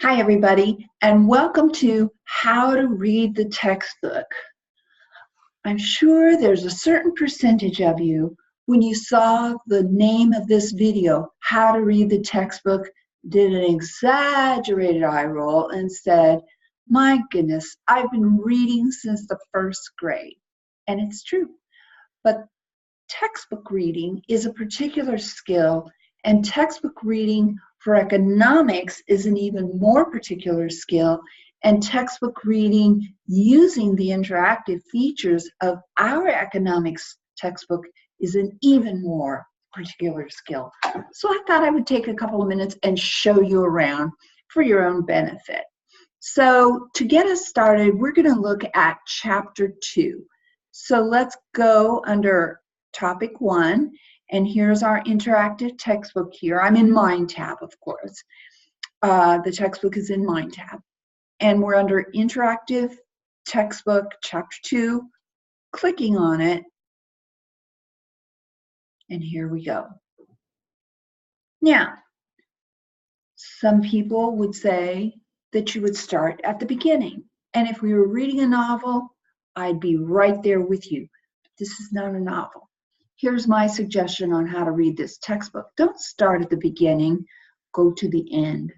Hi, everybody, and welcome to How to Read the Textbook. I'm sure there's a certain percentage of you, when you saw the name of this video, How to Read the Textbook, did an exaggerated eye roll and said, my goodness, I've been reading since the first grade. And it's true. But textbook reading is a particular skill, and textbook reading for economics is an even more particular skill, and textbook reading using the interactive features of our economics textbook is an even more particular skill. So I thought I would take a couple of minutes and show you around for your own benefit. So to get us started, we're going to look at Chapter 2. So let's go under Topic 1, and here's our interactive textbook here. I'm in MindTab, of course. The textbook is in MindTab. And we're under Interactive Textbook, Chapter 2, clicking on it, and here we go. Now, some people would say that you would start at the beginning. And if we were reading a novel, I'd be right there with you. But this is not a novel. Here's my suggestion on how to read this textbook. Don't start at the beginning, go to the end.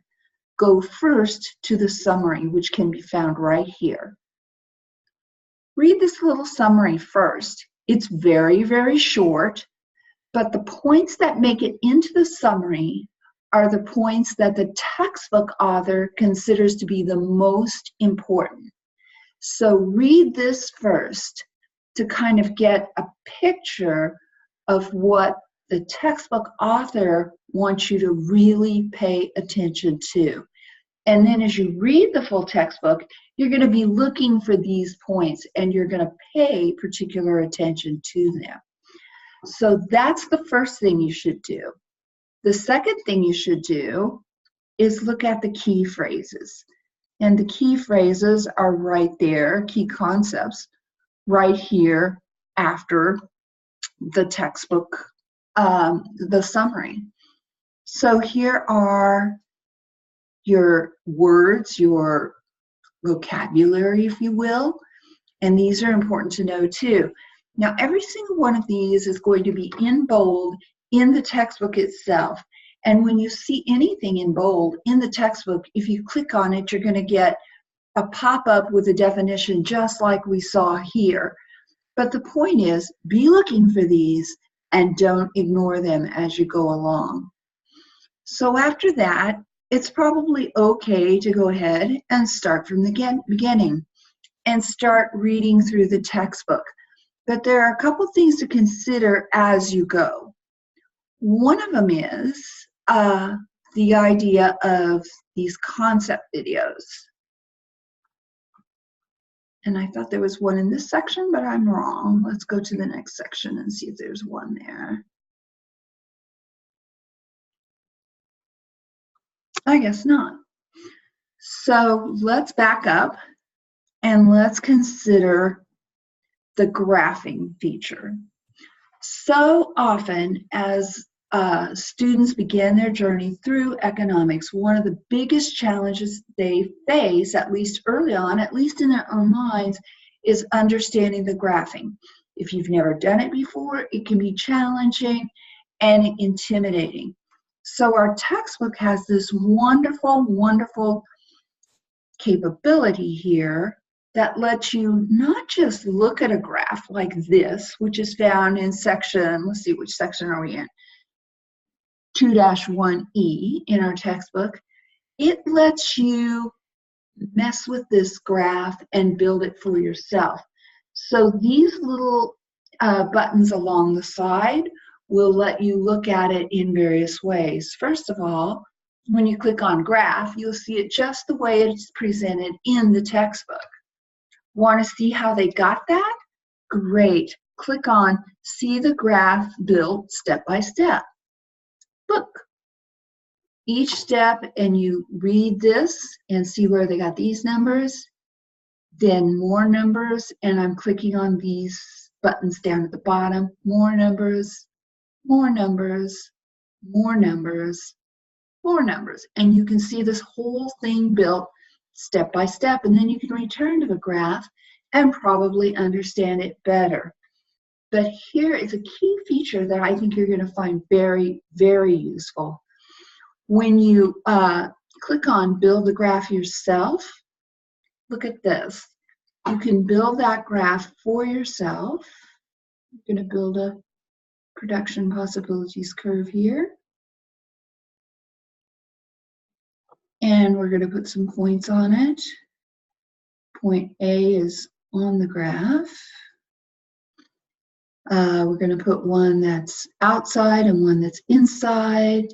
Go first to the summary, which can be found right here. Read this little summary first. It's very, very short, but the points that make it into the summary are the points that the textbook author considers to be the most important. So read this first to kind of get a picture of what the textbook author wants you to really pay attention to. And then as you read the full textbook, you're going to be looking for these points and you're going to pay particular attention to them. So that's the first thing you should do. The second thing you should do is look at the key phrases. And the key phrases are right there, key concepts, right here after the textbook, the summary. So here are your words, your vocabulary, if you will, and these are important to know too. Now, every single one of these is going to be in bold in the textbook itself. And when you see anything in bold in the textbook, if you click on it, you're going to get a pop-up with a definition just like we saw here. But the point is, be looking for these and don't ignore them as you go along. So after that, it's probably okay to go ahead and start from the beginning and start reading through the textbook. But there are a couple things to consider as you go. One of them is the idea of these concept videos. And I thought there was one in this section, but I'm wrong. Let's go to the next section and see if there's one there. I guess not. So let's back up and let's consider the graphing feature. So often as students begin their journey through economics, one of the biggest challenges they face, at least early on, at least in their own minds, is understanding the graphing. If you've never done it before, it can be challenging and intimidating. So our textbook has this wonderful, wonderful capability here that lets you not just look at a graph like this, which is found in section, let's see, which section are we in? 2-1E in our textbook. It lets you mess with this graph and build it for yourself. So these little buttons along the side will let you look at it in various ways. First of all, when you click on graph, you'll see it just the way it's presented in the textbook. Want to see how they got that? Great. Click on see the graph built step by step. Look, each step, and you read this and see where they got these numbers, then more numbers, and I'm clicking on these buttons down at the bottom, more numbers, more numbers, more numbers, 4 numbers. And you can see this whole thing built step by step, and then you can return to the graph and probably understand it better. But here is a key feature that I think you're going to find very, very useful. When you click on Build the Graph Yourself, look at this. You can build that graph for yourself. I'm going to build a production possibilities curve here. And we're going to put some points on it. Point A is on the graph. We're going to put one that's outside and one that's inside.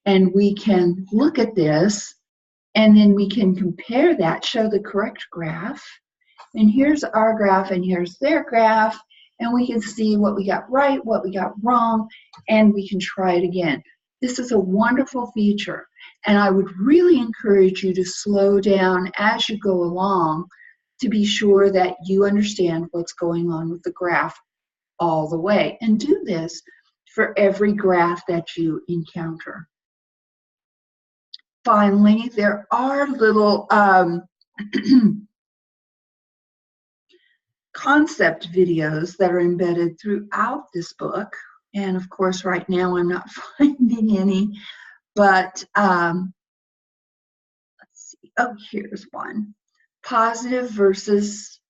And we can look at this, and then we can compare that, show the correct graph. And here's our graph, and here's their graph. And we can see what we got right, what we got wrong, and we can try it again. This is a wonderful feature. And I would really encourage you to slow down as you go along to be sure that you understand what's going on with the graph all the way. And do this for every graph that you encounter. Finally, there are little concept videos that are embedded throughout this book. And of course, right now I'm not finding any, but let's see. Oh, here's one. Positive versus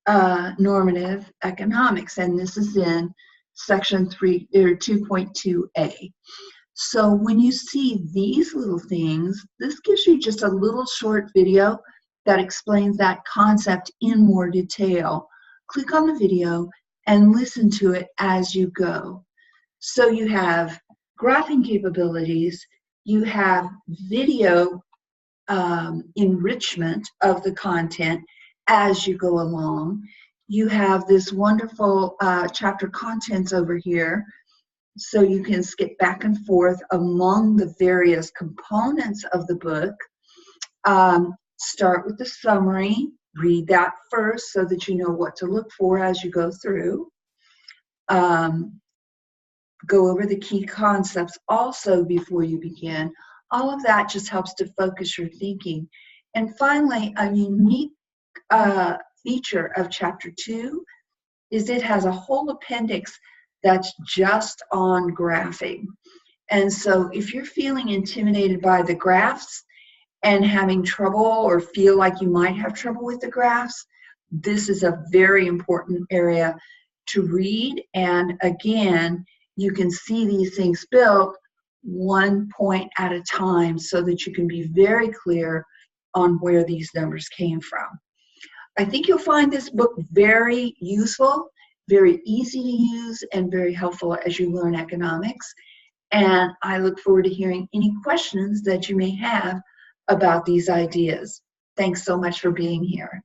normative economics. And this is in section 3 or 2.2a. So when you see these little things, this gives you just a little short video that explains that concept in more detail. Click on the video and listen to it as you go. So you have graphing capabilities, you have video enrichment of the content as you go along. You have this wonderful chapter contents over here, so you can skip back and forth among the various components of the book. Start with the summary, read that first so that you know what to look for as you go through. Go over the key concepts also before you begin. All of that just helps to focus your thinking. And finally, a unique feature of Chapter 2 is it has a whole appendix that's just on graphing. And so if you're feeling intimidated by the graphs and having trouble or feel like you might have trouble with the graphs, this is a very important area to read. And again, you can see these things built one point at a time so that you can be very clear on where these numbers came from. I think you'll find this book very useful, very easy to use, and very helpful as you learn economics. And I look forward to hearing any questions that you may have about these ideas. Thanks so much for being here.